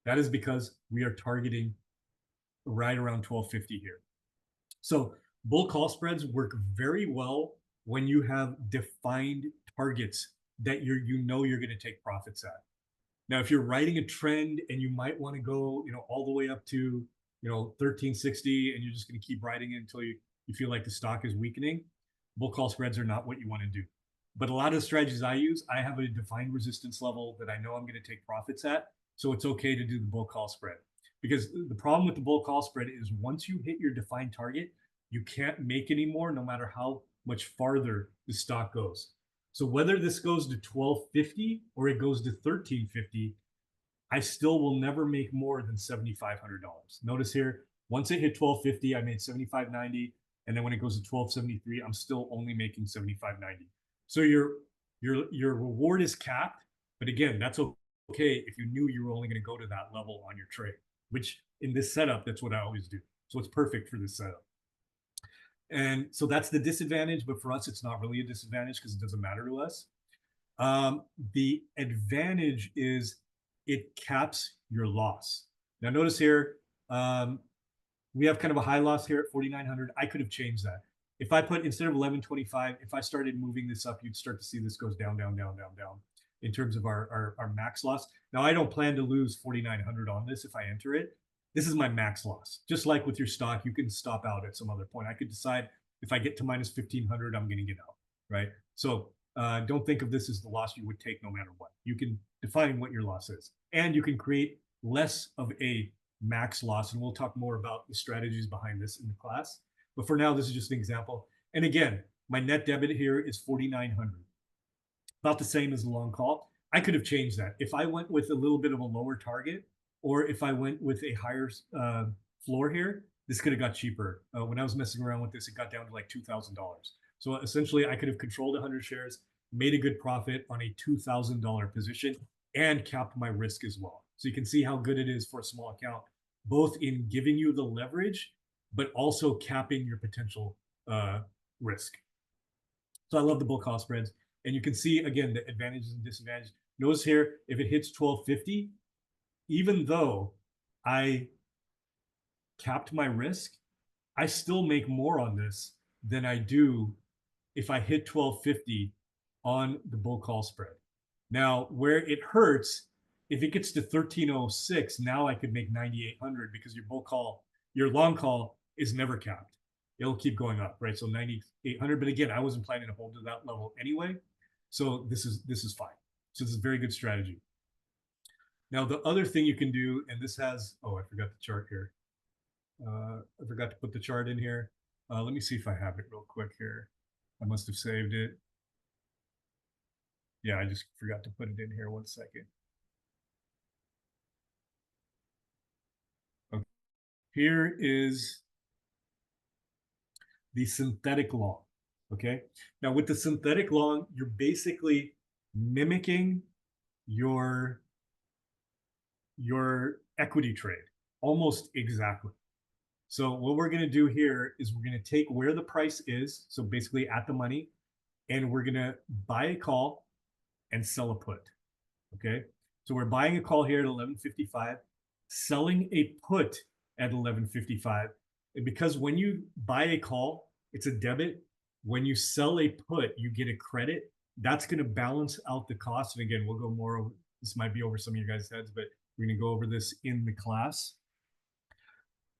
That is because we are targeting right around 1250 here. So bull call spreads work very well when you have defined targets that you're going to take profits at. Now, if you're riding a trend and you might want to go, all the way up to, 1360, and you're just going to keep riding it until you feel like the stock is weakening, bull call spreads are not what you want to do. But a lot of the strategies I use, I have a defined resistance level that I know I'm going to take profits at. So it's okay to do the bull call spread. Because the problem with the bull call spread is once you hit your defined target, you can't make any more no matter how much farther the stock goes. So whether this goes to 1250 or it goes to 1350, I still will never make more than $7,500. Notice here, once it hit 1250, I made $7,590, and then when it goes to 1273, I'm still only making $7,590. So your reward is capped, but again, that's okay if you knew you were only going to go to that level on your trade. Which in this setup, that's what I always do. So it's perfect for this setup. And so that's the disadvantage, but for us, it's not really a disadvantage because it doesn't matter to us. The advantage is it caps your loss. Now notice here, we have kind of a high loss here at 4,900. I could have changed that. If I put, instead of 1125, if I started moving this up, you'd start to see this goes down, down, down, down, down in terms of our max loss. Now, I don't plan to lose 4,900 on this if I enter it. This is my max loss. Just like with your stock, you can stop out at some other point. I could decide if I get to minus 1,500, I'm going to get out, right? So don't think of this as the loss you would take no matter what. You can define what your loss is, and you can create less of a max loss. And we'll talk more about the strategies behind this in the class. But for now, this is just an example. And again, my net debit here is 4,900, about the same as the long call. I could have changed that. If I went with a little bit of a lower target, or if I went with a higher floor here, this could have got cheaper. When I was messing around with this, it got down to like $2,000. So essentially, I could have controlled 100 shares, made a good profit on a $2,000 position, and capped my risk as well. So you can see how good it is for a small account, both in giving you the leverage, but also capping your potential risk. So I love the bull call spreads. And you can see again the advantages and disadvantages. Notice here, if it hits 1250, even though I capped my risk, I still make more on this than I do if I hit 1250 on the bull call spread. Now, where it hurts, if it gets to 1306, now I could make 9800 because your long call is never capped. It'll keep going up, right? So 9800. But again, I wasn't planning to hold to that level anyway. So this is fine. So this is a very good strategy. Now, the other thing you can do, and this has, oh, I forgot the chart here. I forgot to put the chart in here. Let me see if I have it real quick here. I must have saved it. Yeah, I just forgot to put it in here. 1 second. Okay. Here is the synthetic long. Okay. Now, with the synthetic long, you're basically mimicking your equity trade almost exactly. So what we're going to do here is we're going to take where the price is, so basically at the money, and we're going to buy a call and sell a put. Okay. So we're buying a call here at 1155, selling a put at 1155. And because when you buy a call, it's a debit. When you sell a put, you get a credit. That's going to balance out the cost. And again, we'll go more over this, might be over some of your guys' heads, but we're going to go over this in the class.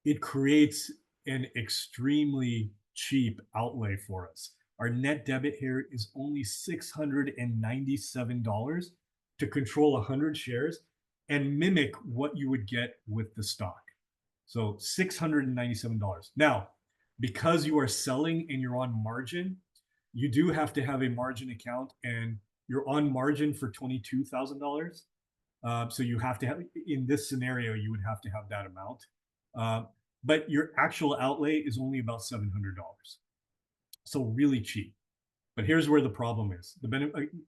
It creates an extremely cheap outlay for us. Our net debit here is only $697 to control 100 shares and mimic what you would get with the stock. So $697. Now, because you are selling and you're on margin, you do have to have a margin account, and you're on margin for $22,000. So you have to have, in this scenario, you would have to have that amount. But your actual outlay is only about $700. So really cheap. But here's where the problem is.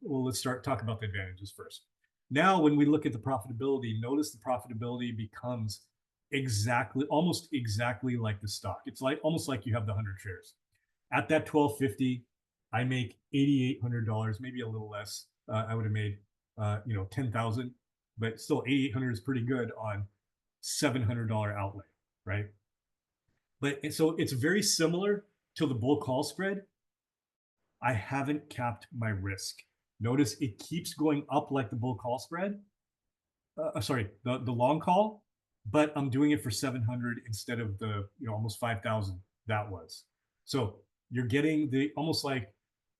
Well, let's talk about the advantages first. Now, when we look at the profitability, notice the profitability becomes almost exactly like the stock. It's like almost like you have the 100 shares. At that 1250, I make $8,800, maybe a little less. I would have made 10,000, but still 8,800 is pretty good on $700 outlay, right? But so it's very similar to the bull call spread. I haven't capped my risk. Notice it keeps going up like the bull call spread. Sorry, the long call, but I'm doing it for 700 instead of the almost 5,000 that was. So you're getting the almost like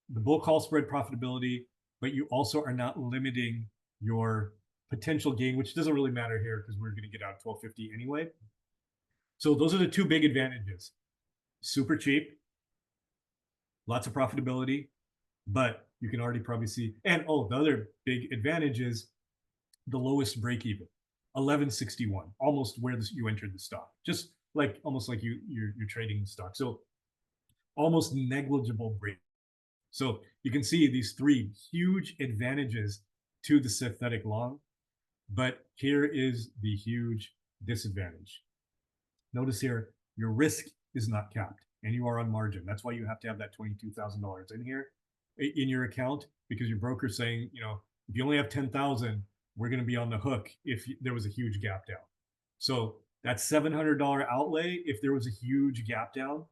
the bull call spread profitability, but you also are not limiting your potential gain, which doesn't really matter here because we're going to get out 1250 anyway. So those are the two big advantages. Super cheap, lots of profitability, but you can already probably see. And the other big advantage is the lowest break even, 1161, almost where you entered the stock, just like almost like you're trading the stock. So almost negligible break. So you can see these three huge advantages to the synthetic long, but here is the huge disadvantage. Notice here, your risk is not capped and you are on margin. That's why you have to have that $22,000 in here in your account, because your broker's saying, if you only have 10,000, we're going to be on the hook if there was a huge gap down. So that $700 outlay, if there was a huge gap down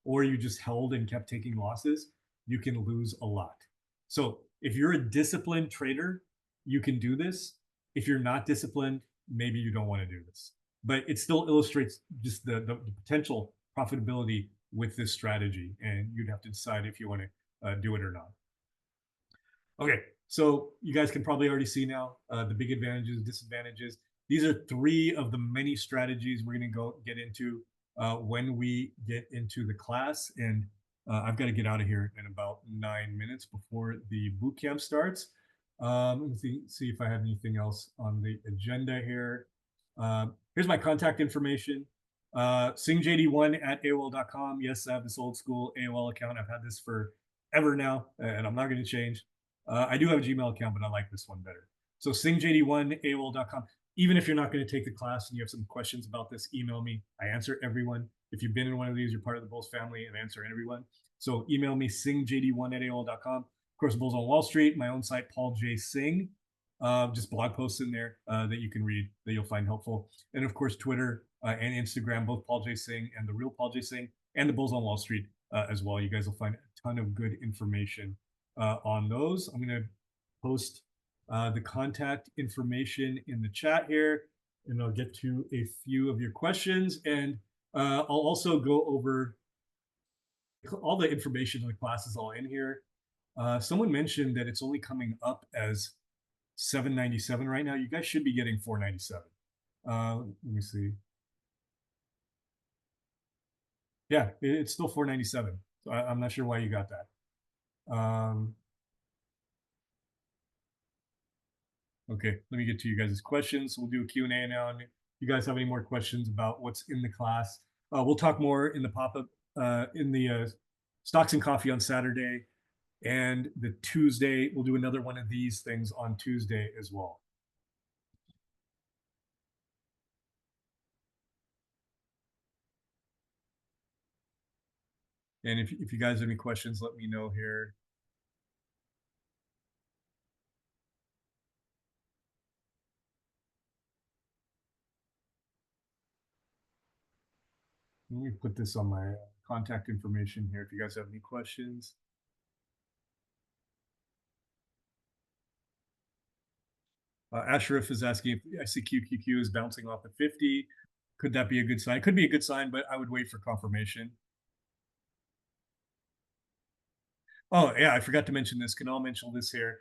or you just held and kept taking losses, you can lose a lot. So if you're a disciplined trader, you can do this. If you're not disciplined, maybe you don't want to do this. But it still illustrates just the potential profitability with this strategy, and you'd have to decide if you want to do it or not. Okay, so you guys can probably already see now the big advantages, disadvantages. These are three of the many strategies we're going to get into when we get into the class. And I've got to get out of here in about 9 minutes before the boot camp starts. Let me see if I have anything else on the agenda here. Here's my contact information. SingJD1 at AOL.com. Yes, I have this old school AOL account. I've had this for ever now, and I'm not going to change. I do have a Gmail account, but I like this one better. So SingJD1 AOL.com. Even if you're not going to take the class and you have some questions about this, email me. I answer everyone. If you've been in one of these, you're part of the Bulls family and answer everyone. So email me singjd1 at AOL.com. Of course, Bulls on Wall Street, my own site, Paul J. Singh. Just blog posts in there that you can read that you'll find helpful. And of course, Twitter and Instagram, both Paul J. Singh and the real Paul J. Singh, and the Bulls on Wall Street as well. You guys will find a ton of good information on those. I'm going to post the contact information in the chat here, and I'll get to a few of your questions. And I'll also go over all the information in the class is all in here. Someone mentioned that it's only coming up as $797 right now. You guys should be getting $497. Let me see. Yeah, it's still $497. So I'm not sure why you got that. Okay, let me get to you guys' questions. We'll do a Q&A now. And if you guys have any more questions about what's in the class, we'll talk more in the pop-up in the Stocks and Coffee on Saturday. And the Tuesday, we'll do another one of these things on Tuesday as well. And if you guys have any questions, let me know here. Let me put this on my contact information here if you guys have any questions. Ashraf is asking if I see QQQ is bouncing off the 50. Could that be a good sign? Could be a good sign, but I would wait for confirmation. Oh, yeah, I forgot to mention this. Can I mention this here?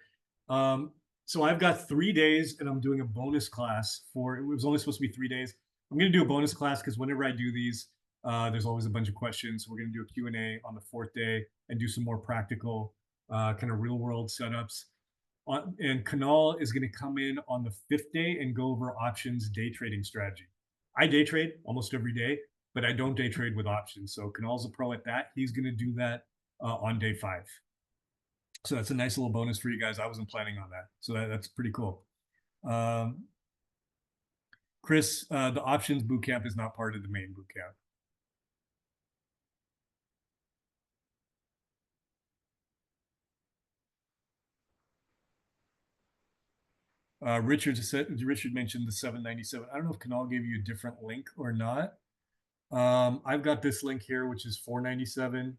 So I've got 3 days and I'm doing a bonus class for it was only supposed to be 3 days. I'm going to do a bonus class because whenever I do these, there's always a bunch of questions. So we're going to do a Q&A on the 4th day and do some more practical kind of real world setups. And Kanal is going to come in on the 5th day and go over options day trading strategy. I day trade almost every day, but I don't day trade with options. So Kanal's a pro at that. He's going to do that on day 5. So that's a nice little bonus for you guys. I wasn't planning on that. So that's pretty cool. Chris, the options bootcamp is not part of the main bootcamp. Richard mentioned the 797. I don't know if Kanal gave you a different link or not. I've got this link here, which is 497.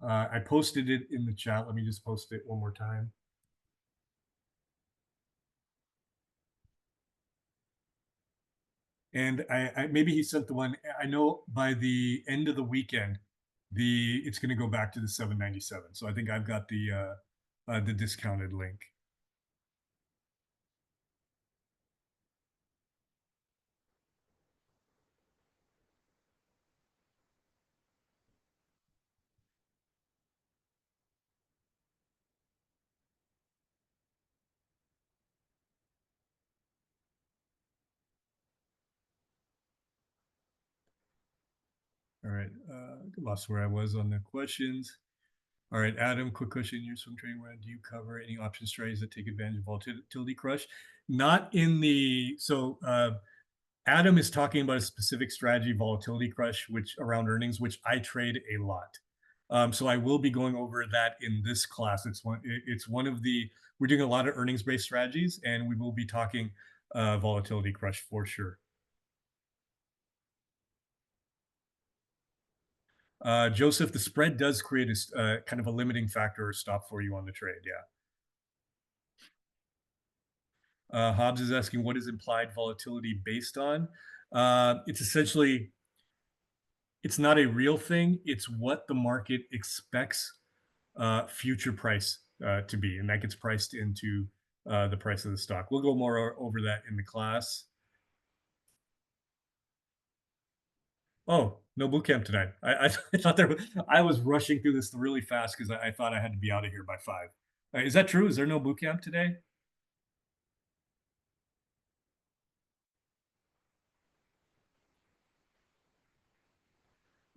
I posted it in the chat. Let me just post it one more time. And maybe he sent the one. I know by the end of the weekend, it's going to go back to the 797. So I think I've got the discounted link. All right, lost where I was on the questions. All right, Adam, quick question. Your swing trading, do you cover any option strategies that take advantage of volatility crush? Not in the, so Adam is talking about a specific strategy, volatility crush, which around earnings, which I trade a lot. So I will be going over that in this class. It's one of the, we're doing a lot of earnings based strategies and we will be talking volatility crush for sure. Joseph, the spread does create a kind of a limiting factor or stop for you on the trade. Yeah. Hobbs is asking, what is implied volatility based on? It's essentially, it's not a real thing. It's what the market expects future price to be, and that gets priced into the price of the stock. We'll go more over that in the class. Oh, no boot camp tonight. I thought I was rushing through this really fast because I thought I had to be out of here by 5. Is that true? Is there no boot camp today?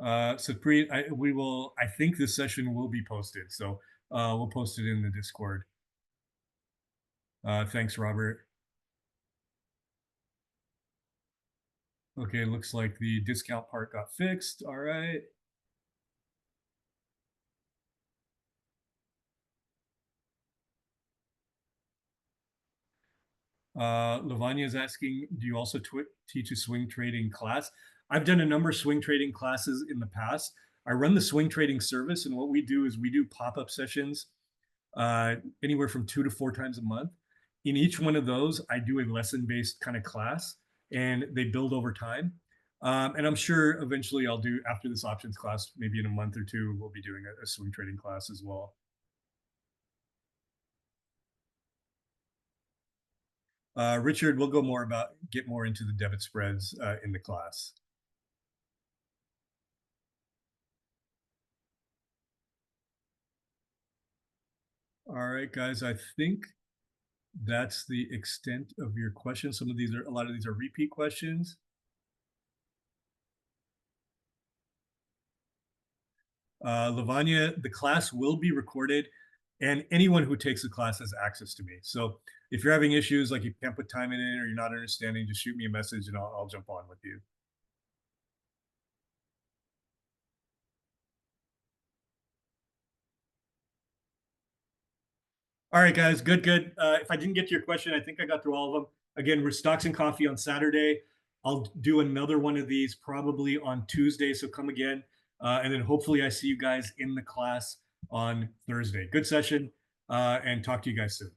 So pre, we will. I think this session will be posted, so we'll post it in the Discord. Thanks, Robert. Okay, looks like the discount part got fixed. All right. Lavanya is asking, do you also teach a swing trading class? I've done a number of swing trading classes in the past. I run the swing trading service, and what we do is we do pop-up sessions anywhere from 2 to 4 times a month. In each one of those, I do a lesson-based kind of class, and they build over time. And I'm sure eventually I'll do after this options class, maybe in a month or two, we'll be doing a swing trading class as well. Richard, we'll go more about get more into the debit spreads in the class. All right, guys, I think that's the extent of your questions. Some of these are, a lot of these are repeat questions. Lavanya, the class will be recorded, and anyone who takes the class has access to me. So if you're having issues, like you can't put time in it or you're not understanding, just shoot me a message and I'll jump on with you. All right, guys, good, good. If I didn't get to your question, I think I got through all of them. Again, we're Stocks and Coffee on Saturday. I'll do another one of these probably on Tuesday, so come again. And then hopefully I see you guys in the class on Thursday. Good session, and talk to you guys soon.